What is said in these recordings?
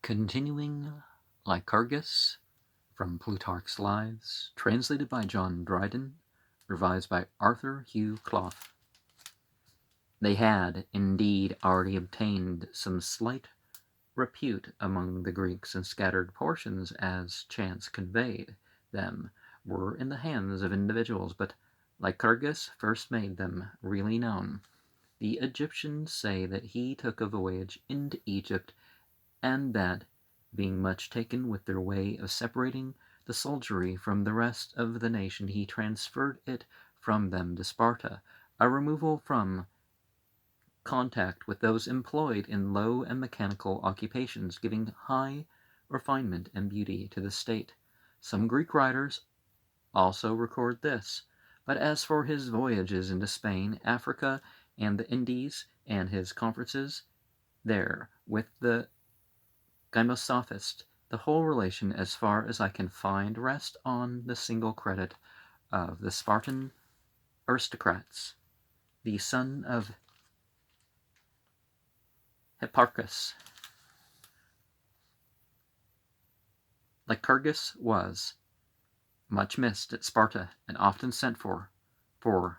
Continuing Lycurgus from Plutarch's Lives, translated by John Dryden, revised by Arthur Hugh Clough. They had, indeed, already obtained some slight repute among the Greeks, and scattered portions, as chance conveyed them, were in the hands of individuals, but Lycurgus first made them really known. The Egyptians say that he took a voyage into Egypt, and that, being much taken with their way of separating the soldiery from the rest of the nation, he transferred it from them to Sparta, a removal from contact with those employed in low and mechanical occupations, giving high refinement and beauty to the state. Some Greek writers also record this. But as for his voyages into Spain, Africa, and the Indies, and his conferences there with the Gymosophist, the whole relation, as far as I can find, rests on the single credit of the Spartan aristocrats. The son of Hipparchus, Lycurgus was much missed at Sparta, and often sent for. For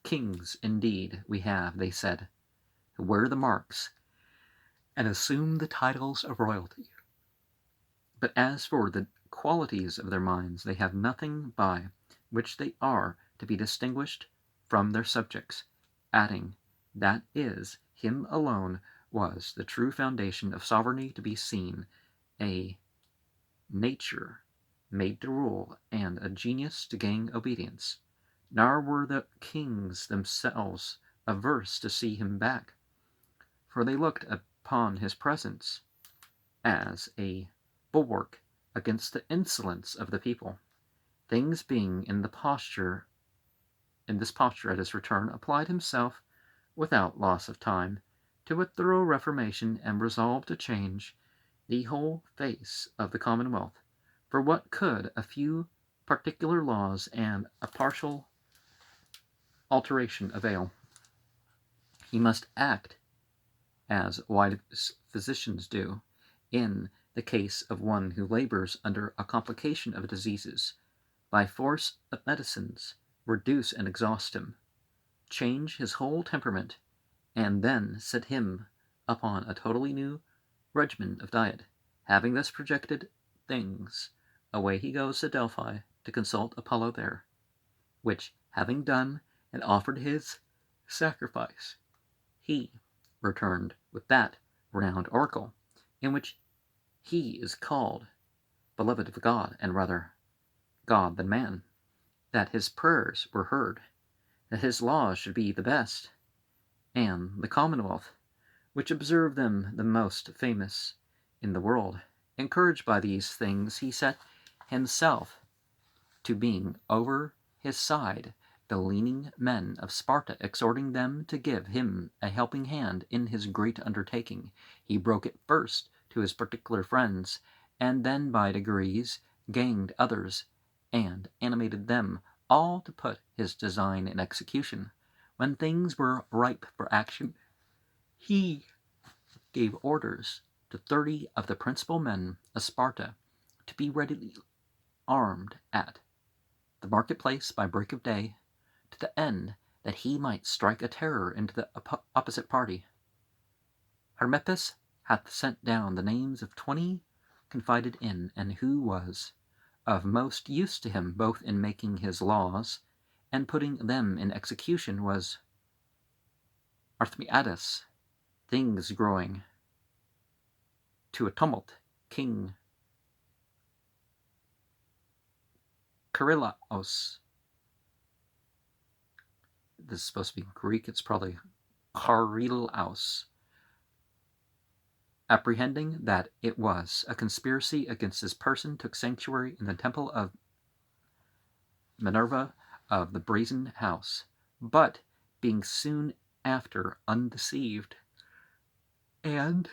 kings, indeed, we have, they said, who wear the marks and assume the titles of royalty. But as for the qualities of their minds, they have nothing by which they are to be distinguished from their subjects, adding, that is, him alone was the true foundation of sovereignty to be seen, a nature made to rule, and a genius to gain obedience. Nor were the kings themselves averse to see him back, for they looked upon his presence as a bulwark against the insolence of the people. Things being in this posture at his return, applied himself, without loss of time, to a thorough reformation, and resolved to change the whole face of the commonwealth. For what could a few particular laws and a partial alteration avail? He must act as wise physicians do in the case of one who labors under a complication of diseases, by force of medicines reduce and exhaust him, change his whole temperament, and then set him upon a totally new regimen of diet. Having thus projected things, away he goes to Delphi to consult Apollo there, which having done and offered his sacrifice, he returned with that renowned oracle, in which he is called beloved of God, and rather God than man, that his prayers were heard, that his laws should be the best, and the commonwealth, which observed them, the most famous in the world. Encouraged by these things, he set himself to being over his side the leaning men of Sparta, exhorting them to give him a helping hand in his great undertaking. He broke it first to his particular friends, and then by degrees gained others, and animated them all to put his design in execution. When things were ripe for action, he gave orders to 30 of the principal men of Sparta to be readily armed at the marketplace by break of day, to the end that he might strike a terror into the opposite party. Hermippus hath sent down the names of 20 confided in, and who was of most use to him both in making his laws and putting them in execution, was Arthemiadus. Things growing to a tumult, King Charilaos. This is supposed to be Greek, it's probably Charilaos. Apprehending that it was a conspiracy against his person, took sanctuary in the temple of Minerva of the Brazen House, but being soon after undeceived, and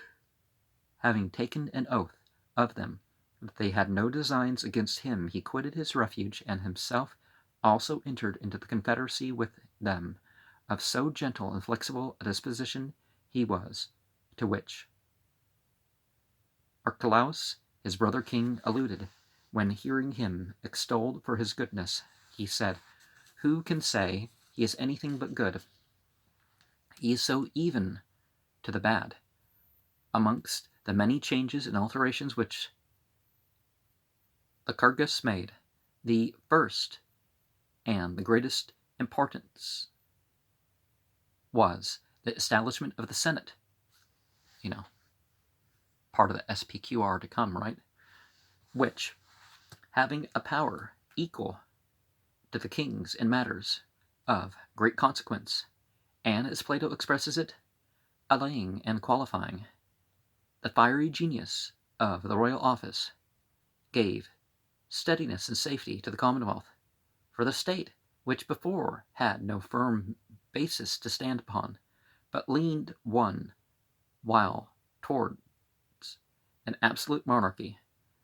having taken an oath of them that they had no designs against him, he quitted his refuge, and himself also entered into the confederacy with them. Of so gentle and flexible a disposition he was, to which Archelaus, his brother king, alluded, when hearing him extolled for his goodness, he said, "Who can say he is anything but good? He is so even to the bad." Amongst the many changes and alterations which Lycurgus made, the first and the greatest importance was the establishment of the Senate. Part of the SPQR to come, right? Which, having a power equal to the king's in matters of great consequence, and, as Plato expresses it, allaying and qualifying the fiery genius of the royal office, gave steadiness and safety to the Commonwealth. For the state, which before had no firm basis to stand upon, but leaned one while towards an absolute monarchy,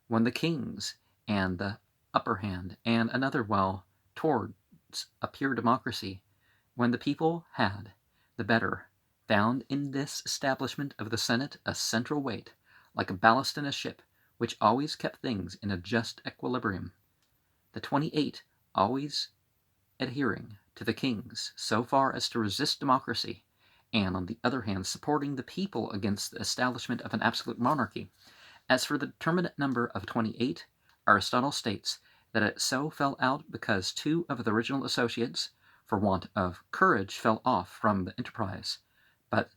when the kings and the upper hand, and another while towards a pure democracy, when the people had the better, found in this establishment of the Senate a central weight, like a ballast in a ship, which always kept things in a just equilibrium. The 28 always adhering to the kings so far as to resist democracy, and on the other hand supporting the people against the establishment of an absolute monarchy. As for the determinate number of 28, Aristotle states that it so fell out because 2 of the original associates, for want of courage, fell off from the enterprise. But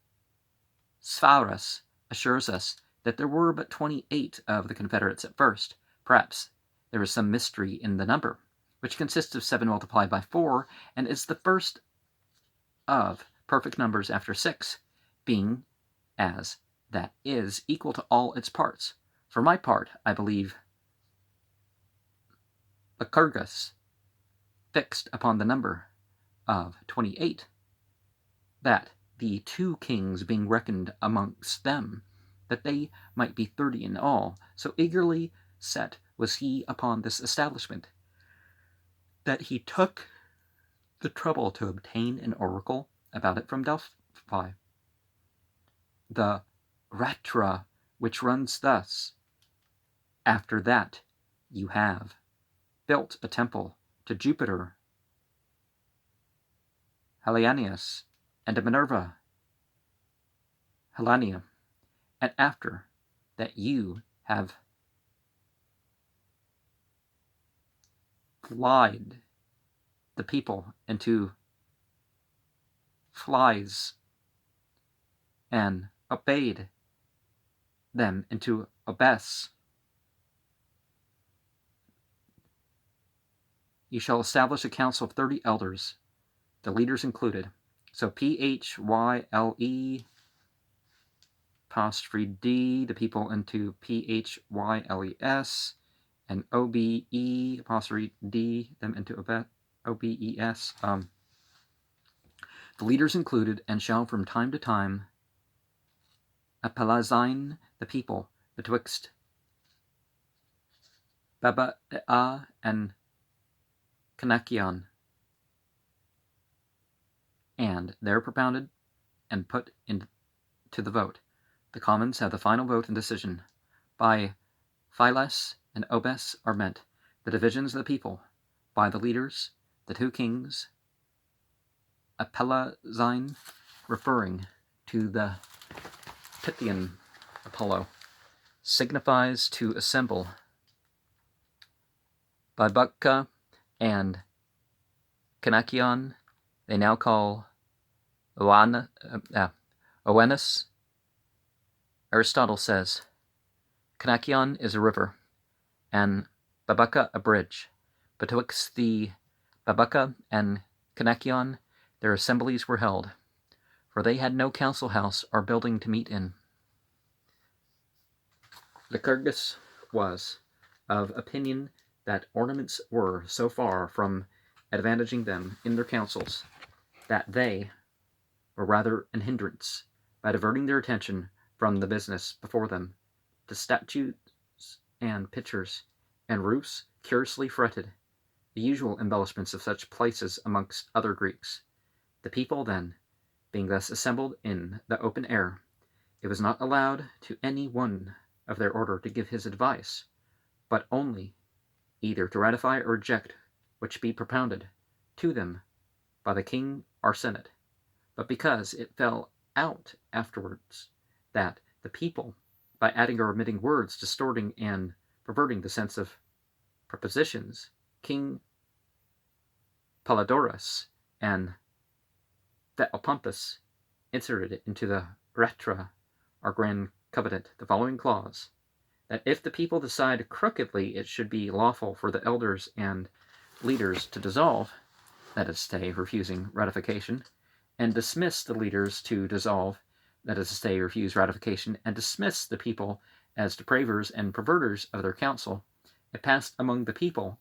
Sphorus assures us that there were but 28 of the confederates at first. Perhaps there is some mystery in the number, which consists of 7 multiplied by 4, and is the first of perfect numbers after 6, being as that is equal to all its parts. For my part, I believe Lycurgus fixed upon the number of 28, that the 2 kings being reckoned amongst them, that they might be 30 in all, so eagerly set was he upon this establishment, that he took the trouble to obtain an oracle about it from Delphi. The Ratra, which runs thus: after that you have built a temple to Jupiter, Halianius, and to Minerva, Helania, and after that you have flied the people into flies and obeyed them into obese, you shall establish a council of 30 elders, the leaders included. So PHYLE apostrophe D, the people into PHYLES, and OBE apostrophe D, them into OBES. The leaders included, and shall from time to time appellazine the people betwixt Babaea and Kanakion, and there propounded and put into the vote. The commons have the final vote and decision. By Phyles and Obes are meant the divisions of the people. By the leaders, the 2 kings, appellazine, referring to the Pythian Apollo, signifies to assemble. By Baccha and Kanakion, they now call Oenus. Aristotle says, Kanakion is a river, and Babaka a bridge. Betwixt the Babaka and Kanakion their assemblies were held, for they had no council house or building to meet in. Lycurgus was of opinion that ornaments were so far from advantaging them in their councils, that they were rather an hindrance, by diverting their attention from the business before them to statues and pictures and roofs curiously fretted, the usual embellishments of such places amongst other Greeks. The people then, being thus assembled in the open air, it was not allowed to any one of their order to give his advice, but only either to ratify or reject which be propounded to them by the king or senate. But because it fell out afterwards that the people, by adding or omitting words, distorting and perverting the sense of prepositions, King Polydorus and Theopompus inserted it into the Rhetra, or Grand Covenant, the following clause: that if the people decide crookedly, it should be lawful for the elders and leaders to dissolve, that is to say, refusing ratification, and dismiss the leaders to dissolve, that is to say, refuse ratification, and dismiss the people as depravers and perverters of their counsel. It passed among the people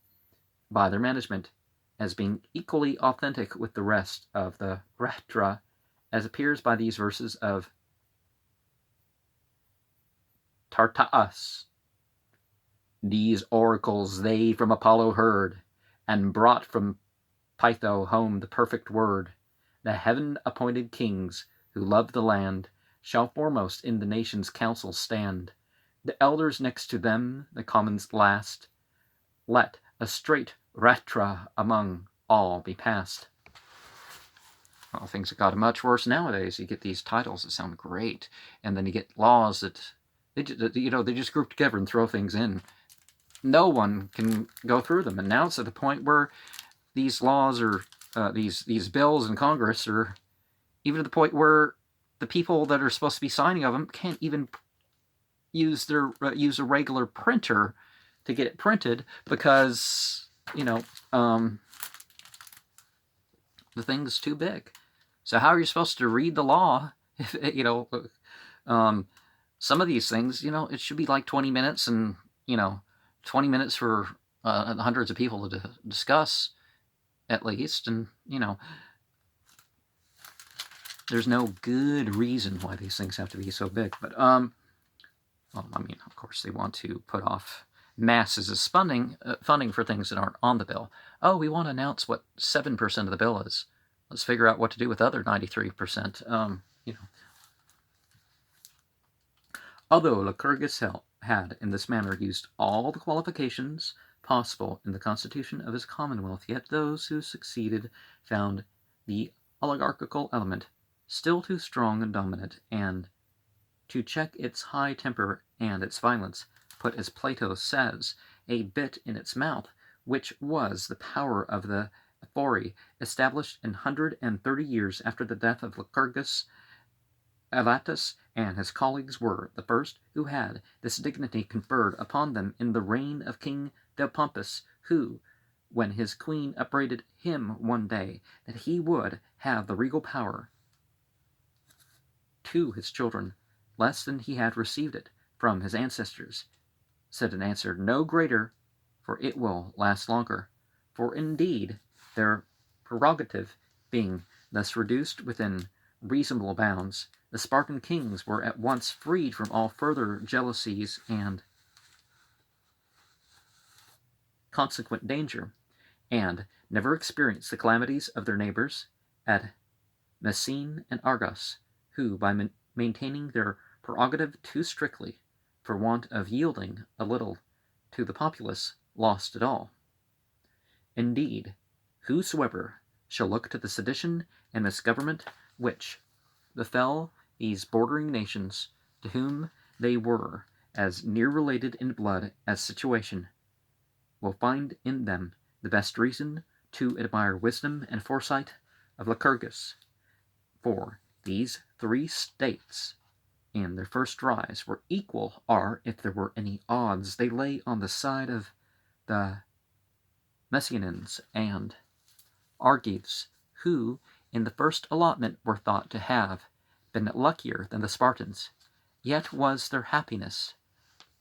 by their management as being equally authentic with the rest of the Rhetra, as appears by these verses of Tartaeus. These oracles they from Apollo heard, and brought from Pytho home the perfect word. The heaven-appointed kings, who love the land, shall foremost in the nation's council stand. The elders next to them, the commons last. Let a straight Rhetra among all be passed. Well, things have gotten much worse nowadays. You get these titles that sound great, and then you get laws that they just group together and throw things in. No one can go through them, and now it's at the point where these laws or these bills in Congress are even to the point where the people that are supposed to be signing of them can't even use a regular printer to get it printed because the thing's too big. So how are you supposed to read the law if some of these things, it should be like 20 minutes and 20 minutes for hundreds of people to discuss at least, and there's no good reason why these things have to be so big. But of course they want to put off masses of funding for things that aren't on the bill. Oh, we want to announce what 7% of the bill is. Let's figure out what to do with the other 93%. Although Lycurgus had in this manner used all the qualifications possible in the constitution of his commonwealth, yet those who succeeded found the oligarchical element still too strong and dominant, and to check its high temper and its violence, put, as Plato says, a bit in its mouth, which was the power of the Ephori, established in 130 years after the death of Lycurgus. Alatus and his colleagues were the first who had this dignity conferred upon them in the reign of King Theopompus, who, when his queen upbraided him one day that he would have the regal power to his children less than he had received it from his ancestors, said in answer, "No greater, for it will last longer." For indeed, their prerogative being thus reduced within reasonable bounds, the Spartan kings were at once freed from all further jealousies and consequent danger, and never experienced the calamities of their neighbors at Messene and Argos, who, by maintaining their prerogative too strictly, for want of yielding a little to the populace, lost it all. Indeed, whosoever shall look to the sedition and misgovernment which befell these bordering nations, to whom they were as near related in blood as situation, will find in them the best reason to admire wisdom and foresight of Lycurgus. For these three states in their first rise were equal, or, if there were any odds, they lay on the side of the Messenians and Argives, who in the first allotment were thought to have been luckier than the Spartans. Yet was their happiness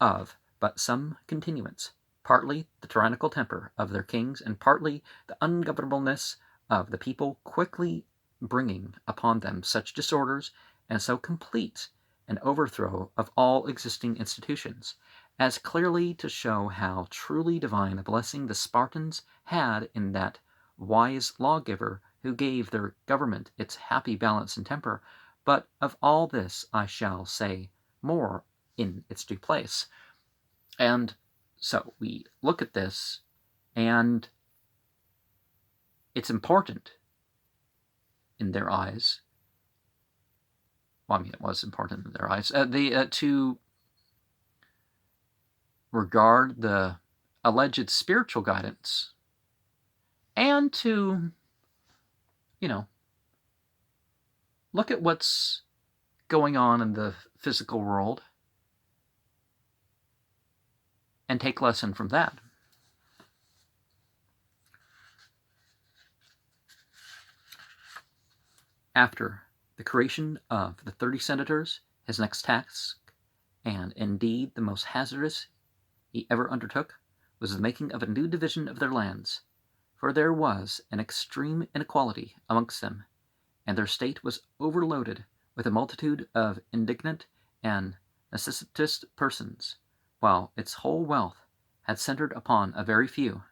of but some continuance, partly the tyrannical temper of their kings, and partly the ungovernableness of the people, quickly bringing upon them such disorders and so complete an overthrow of all existing institutions, as clearly to show how truly divine a blessing the Spartans had in that wise lawgiver who gave their government its happy balance and temper. But of all this I shall say more in its due place. And so we look at this, and it's important in their eyes. Well, I mean, it was important in their eyes. To regard the alleged spiritual guidance and to, look at what's going on in the physical world and take lesson from that. After the creation of the 30 senators, his next task, and indeed the most hazardous he ever undertook, was the making of a new division of their lands, for there was an extreme inequality amongst them, and their state was overloaded with a multitude of indignant and necessitous persons, while its whole wealth had centered upon a very few,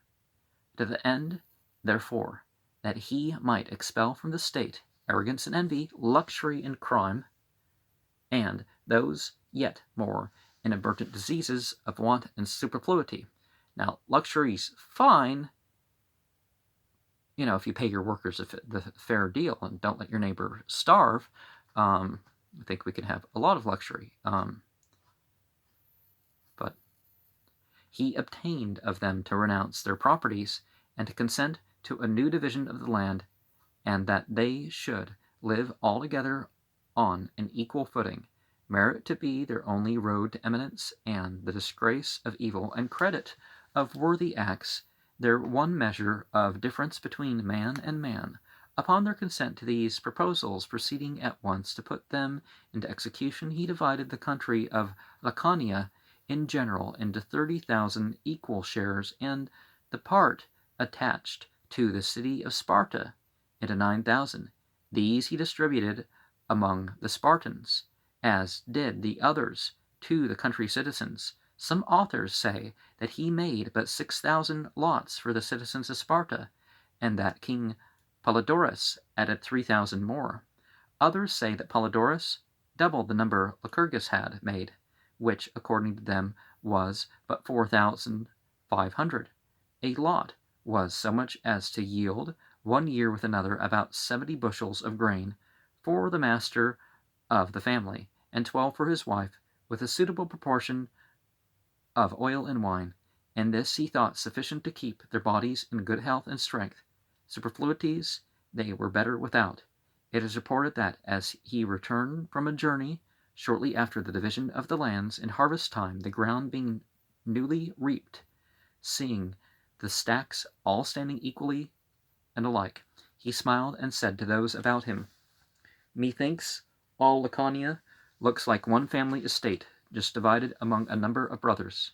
to the end, therefore, that he might expel from the state arrogance and envy, luxury and crime, and those yet more inadvertent diseases of want and superfluity. Now, luxury's fine, if you pay your workers the fair deal and don't let your neighbor starve. I think we can have a lot of luxury. But he obtained of them to renounce their properties and to consent to a new division of the land, and that they should live altogether on an equal footing, merit to be their only road to eminence, and the disgrace of evil and credit of worthy acts their one measure of difference between man and man. Upon their consent to these proposals, proceeding at once to put them into execution, he divided the country of Laconia in general into 30,000 equal shares, and the part attached to the city of Sparta into 9,000. These he distributed among the Spartans, as did the others to the country citizens. Some authors say that he made but 6,000 lots for the citizens of Sparta, and that King Polydorus added 3,000 more. Others say that Polydorus doubled the number Lycurgus had made, which, according to them, was but 4,500. A lot was so much as to yield 1 year with another about 70 bushels of grain for the master of the family, and 12 for his wife, with a suitable proportion of oil and wine, and this he thought sufficient to keep their bodies in good health and strength. Superfluities they were better without. It is reported that, as he returned from a journey, shortly after the division of the lands, in harvest time, the ground being newly reaped, seeing the stacks all standing equally and alike, he smiled and said to those about him, "Methinks all Laconia looks like one family estate, just divided among a number of brothers."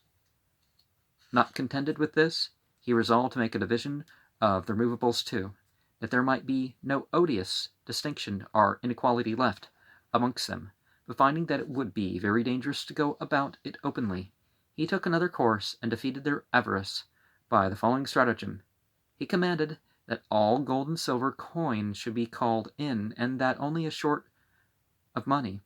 Not contented with this, he resolved to make a division of the movables too, that there might be no odious distinction or inequality left amongst them. But finding that it would be very dangerous to go about it openly, he took another course and defeated their avarice by the following stratagem. He commanded that all gold and silver coin should be called in, and that only a sort of money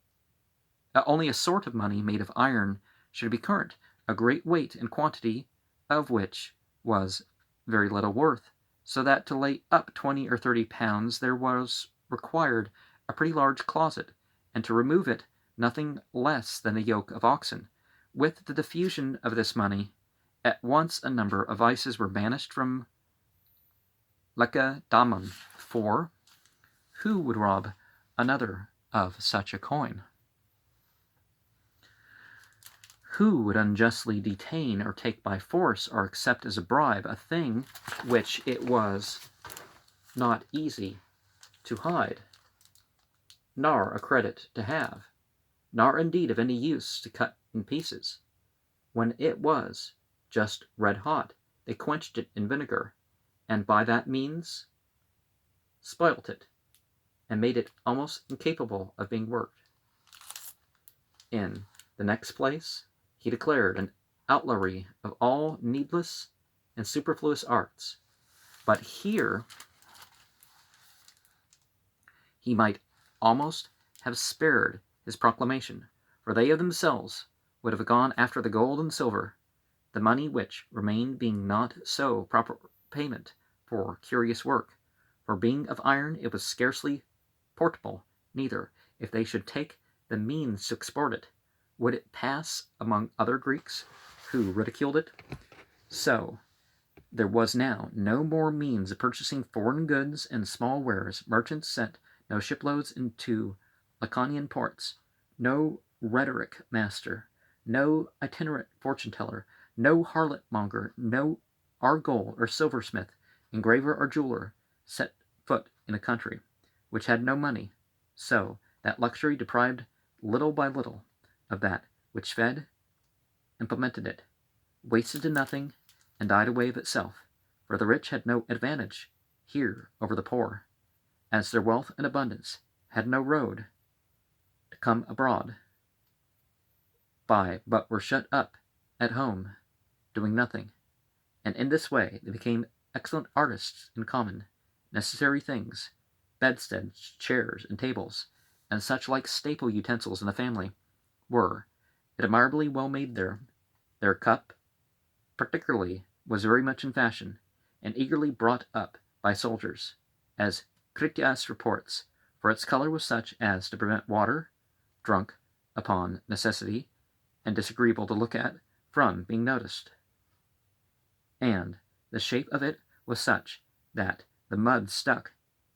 made of iron should be current, a great weight and quantity of which was very little worth, so that to lay up 20 or 30 pounds there was required a pretty large closet, and to remove it nothing less than a yoke of oxen. With the diffusion of this money, at once a number of vices were banished from Lacedaemon, for who would rob another of such a coin? Who would unjustly detain or take by force or accept as a bribe a thing which it was not easy to hide, nor a credit to have, nor indeed of any use to cut in pieces? When it was just red hot, they quenched it in vinegar, and by that means spoilt it, and made it almost incapable of being worked. In the next place, he declared an outlawry of all needless and superfluous arts. But here he might almost have spared his proclamation, for they of themselves would have gone after the gold and silver, the money which remained being not so proper payment for curious work, for being of iron it was scarcely portable, neither, if they should take the means to export it, would it pass among other Greeks, who ridiculed it. So there was now no more means of purchasing foreign goods and small wares. Merchants sent no shiploads into Laconian ports, no rhetoric master, no itinerant fortune teller, no harlot monger, no argole or silversmith, engraver or jeweler set foot in a country which had no money, so that luxury deprived little by little of that which fed, implemented it, wasted to nothing, and died away of itself. For the rich had no advantage here over the poor, as their wealth and abundance had no road to come abroad by, but were shut up at home, doing nothing. And in this way they became excellent artists in common, necessary things, bedsteads, chairs, and tables, and such like staple utensils in a family, were admirably well made there. Their cup, particularly, was very much in fashion, and eagerly brought up by soldiers, as Critias reports, for its color was such as to prevent water, drunk upon necessity, and disagreeable to look at, from being noticed. And the shape of it was such that the mud stuck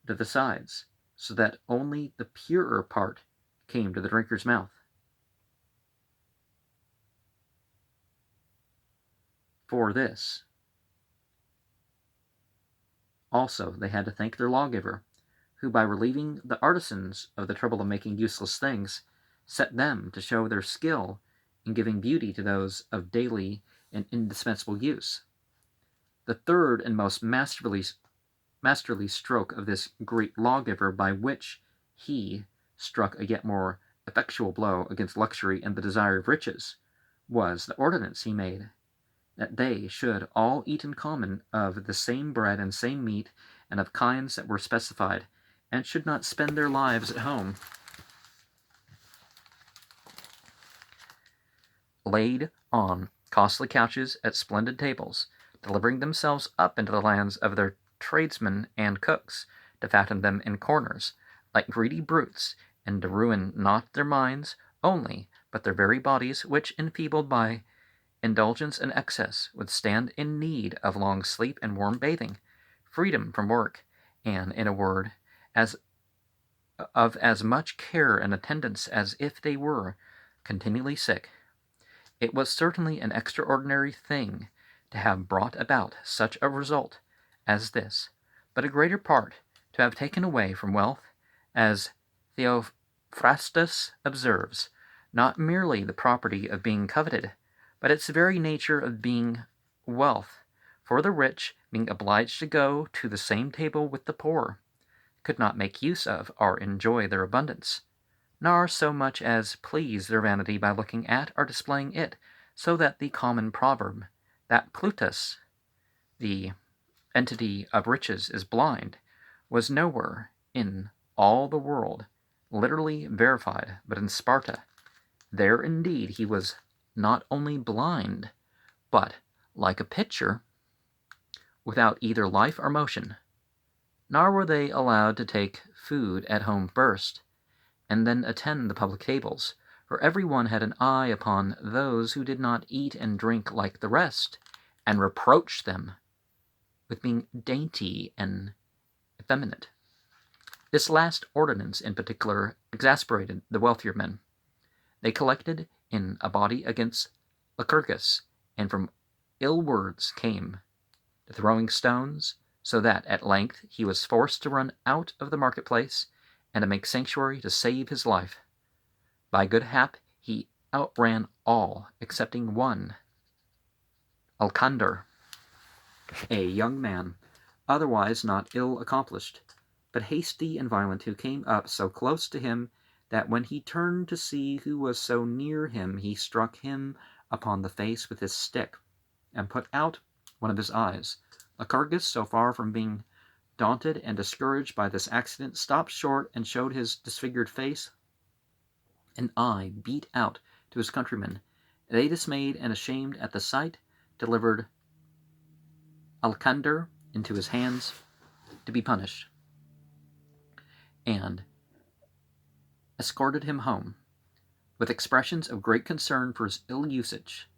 to the sides, so that only the purer part came to the drinker's mouth. For this also they had to thank their lawgiver, who, by relieving the artisans of the trouble of making useless things, set them to show their skill in giving beauty to those of daily and indispensable use. The third and most masterly stroke of this great lawgiver, by which he struck a yet more effectual blow against luxury and the desire of riches, was the ordinance he made, that they should all eat in common of the same bread and same meat, and of kinds that were specified, and should not spend their lives at home, laid on costly couches at splendid tables, delivering themselves up into the lands of their tradesmen and cooks, to fatten them in corners, like greedy brutes, and to ruin not their minds only, but their very bodies, which, enfeebled by indulgence and excess, would stand in need of long sleep and warm bathing, freedom from work, and, in a word, of as much care and attendance as if they were continually sick. It was certainly an extraordinary thing to have brought about such a result as this, but a greater part to have taken away from wealth, as Theophrastus observes, not merely the property of being coveted, but its very nature of being wealth. For the rich, being obliged to go to the same table with the poor, could not make use of or enjoy their abundance, nor so much as please their vanity by looking at or displaying it, so that the common proverb, that Plutarch, the entity of riches, is blind, was nowhere in all the world literally verified, but in Sparta. There indeed he was not only blind, but, like a pitcher, without either life or motion. Nor were they allowed to take food at home first, and then attend the public tables, for every one had an eye upon those who did not eat and drink like the rest, and reproached them with being dainty and effeminate. This last ordinance in particular exasperated the wealthier men. They collected in a body against Lycurgus, and from ill words came to throwing stones, so that at length he was forced to run out of the marketplace and to make sanctuary to save his life. By good hap he outran all excepting one, Alcander, a young man, otherwise not ill accomplished, but hasty and violent, who came up so close to him that when he turned to see who was so near him, he struck him upon the face with his stick, and put out one of his eyes. Lycurgus, so far from being daunted and discouraged by this accident, stopped short and showed his disfigured face and eye beat out to his countrymen, They, dismayed and ashamed at the sight, delivered Alcander into his hands to be punished, and escorted him home, with expressions of great concern for his ill usage,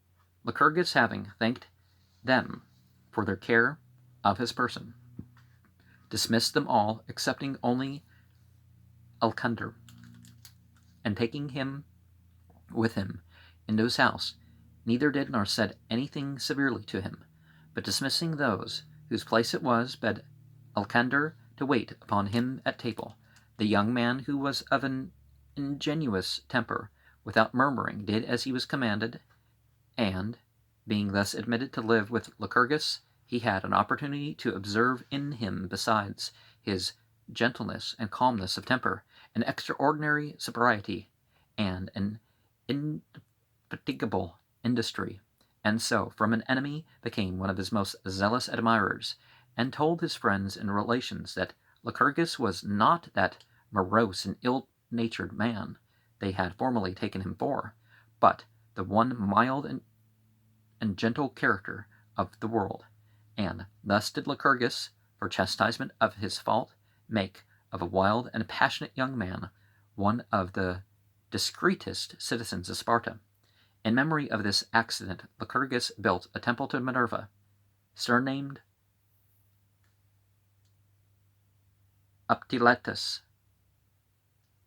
Lycurgus having thanked them for their care of his person, dismissed them all, excepting only Alcander, and taking him with him into his house, neither did nor said anything severely to him, but dismissing those whose place it was, bade Alcander to wait upon him at table. The young man, who was of an ingenuous temper, without murmuring, did as he was commanded, and, being thus admitted to live with Lycurgus, he had an opportunity to observe in him, besides his gentleness and calmness of temper, an extraordinary sobriety, and an indefatigable industry, and so from an enemy became one of his most zealous admirers, and told his friends and relations that Lycurgus was not that morose and ill-natured man they had formerly taken him for, but the one mild and gentle character of the world. And thus did Lycurgus, for chastisement of his fault, make of a wild and passionate young man one of the discreetest citizens of Sparta. In memory of this accident, Lycurgus built a temple to Minerva, surnamed Uptiletus,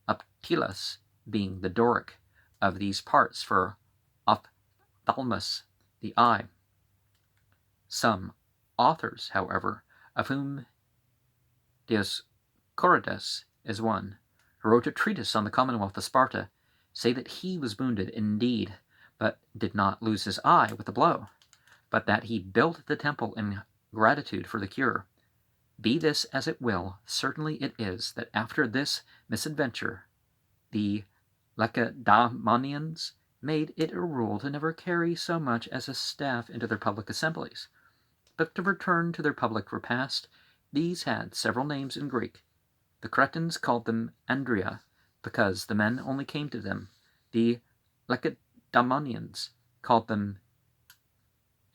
Uptilus being the Doric of these parts for ophthalmus, the eye. Some authors, however, of whom Dioscorides is one, who wrote a treatise on the Commonwealth of Sparta, say that he was wounded indeed, but did not lose his eye with the blow, but that he built the temple in gratitude for the cure. Be this as it will, certainly it is that after this misadventure, the Lacedaemonians made it a rule to never carry so much as a staff into their public assemblies. But to return to their public repast, these had several names in Greek. The Cretans called them Andria, because the men only came to them. The Lacedaemonians called them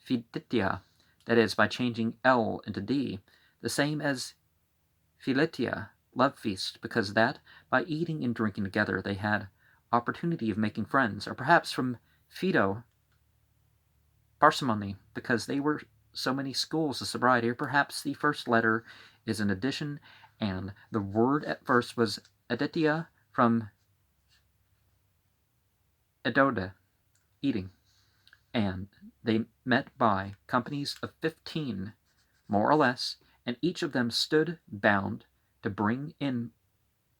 Phiditia, that is, by changing L into D, the same as Philetia, love feast, because that, by eating and drinking together, they had opportunity of making friends, or perhaps from Phaedo, parsimony, because they were so many schools of sobriety, or perhaps the first letter is an addition, and the word at first was aditia from edode, eating, and they met by companies of 15, more or less, and each of them stood bound to bring in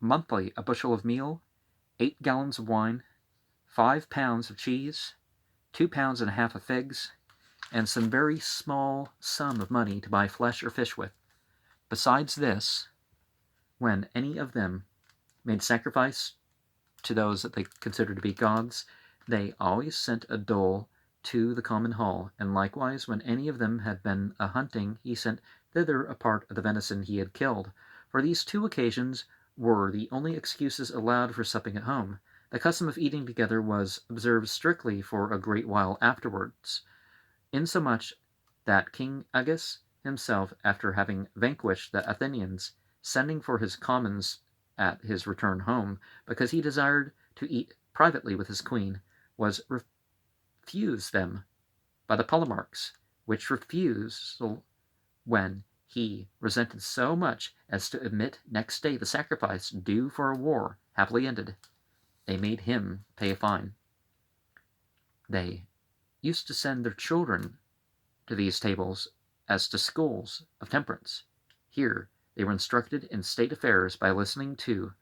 monthly a bushel of meal, 8 gallons of wine, 5 pounds of cheese, 2 pounds and a half of figs, and some very small sum of money to buy flesh or fish with. Besides this, when any of them made sacrifice to those that they considered to be gods, they always sent a dole to the common hall, and likewise when any of them had been a-hunting, he sent thither a part of the venison he had killed. For these 2 occasions were the only excuses allowed for supping at home. The custom of eating together was observed strictly for a great while afterwards, insomuch that King Agis himself, after having vanquished the Athenians, sending for his commons at his return home, because he desired to eat privately with his queen, was refused them by the Polemarchs, which refusal, when he resented so much as to admit next day the sacrifice due for a war happily ended, they made him pay a fine. They used to send their children to these tables as to schools of temperance. Here they were instructed in state affairs by listening to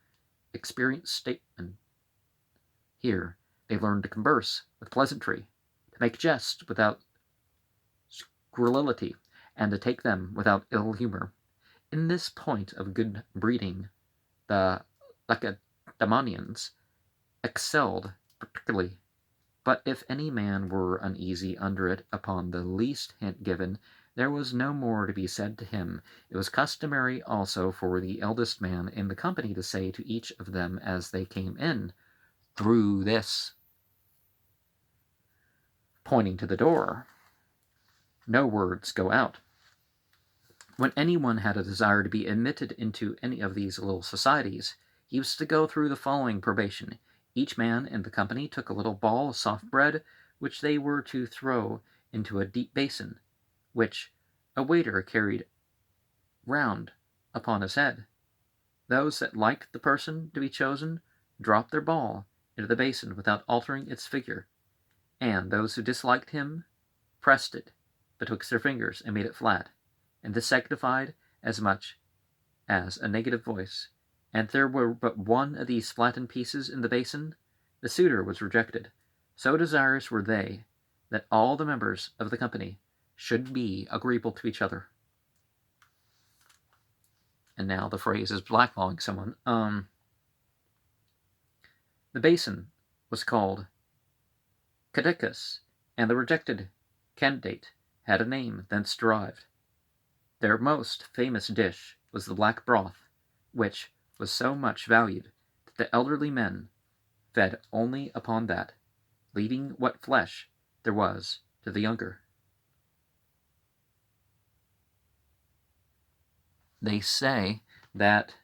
experienced statesmen. Here they learned to converse with pleasantry, to make jest without scurrility, and to take them without ill humor. In this point of good breeding, the Lacedaemonians excelled particularly. But if any man were uneasy under it upon the least hint given, there was no more to be said to him. It was customary also for the eldest man in the company to say to each of them as they came in, "Through this pointing to the door. No words go out. When anyone had a desire to be admitted into any of these little societies, he was to go through the following probation. Each man in the company took a little ball of soft bread, which they were to throw into a deep basin, which a waiter carried round upon his head. Those that liked the person to be chosen dropped their ball into the basin without altering its figure, and those who disliked him pressed it betwixt their fingers and made it flat, and this signified as much as a negative voice. And if there were but one of these flattened pieces in the basin, the suitor was rejected. So desirous were they that all the members of the company should be agreeable to each other. And now the phrase is blackballing someone. The basin was called Caducus, and the rejected candidate had a name thence derived. Their most famous dish was the black broth, which was so much valued that the elderly men fed only upon that, leaving what flesh there was to the younger. They say that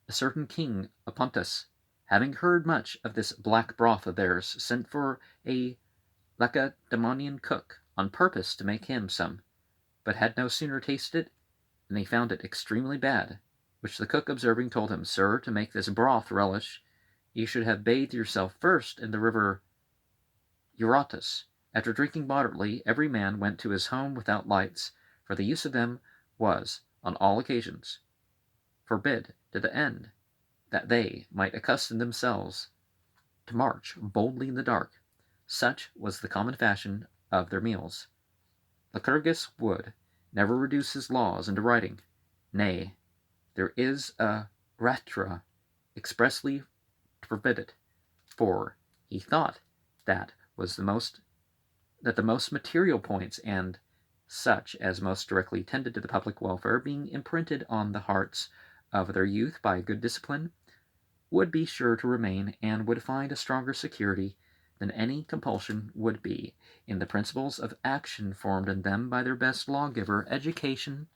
a certain king of Pontus, having heard much of this black broth of theirs, sent for a Lacedaemonian cook on purpose to make him some, but had no sooner tasted it than he found it extremely bad, which the cook observing told him, Sir, to make this broth relish, you should have bathed yourself first in the river Eurotas. After drinking moderately, every man went to his home without lights, for the use of them was, on all occasions, forbid, to the end that they might accustom themselves to march boldly in the dark. Such was the common fashion of their meals. Lycurgus would never reduce his laws into writing. Nay, there is a ratra expressly to forbid it, for he thought that the most material points, and such as most directly tended to the public welfare, being imprinted on the hearts of their youth by a good discipline, would be sure to remain, and would find a stronger security than any compulsion would be in the principles of action formed in them by their best lawgiver, education,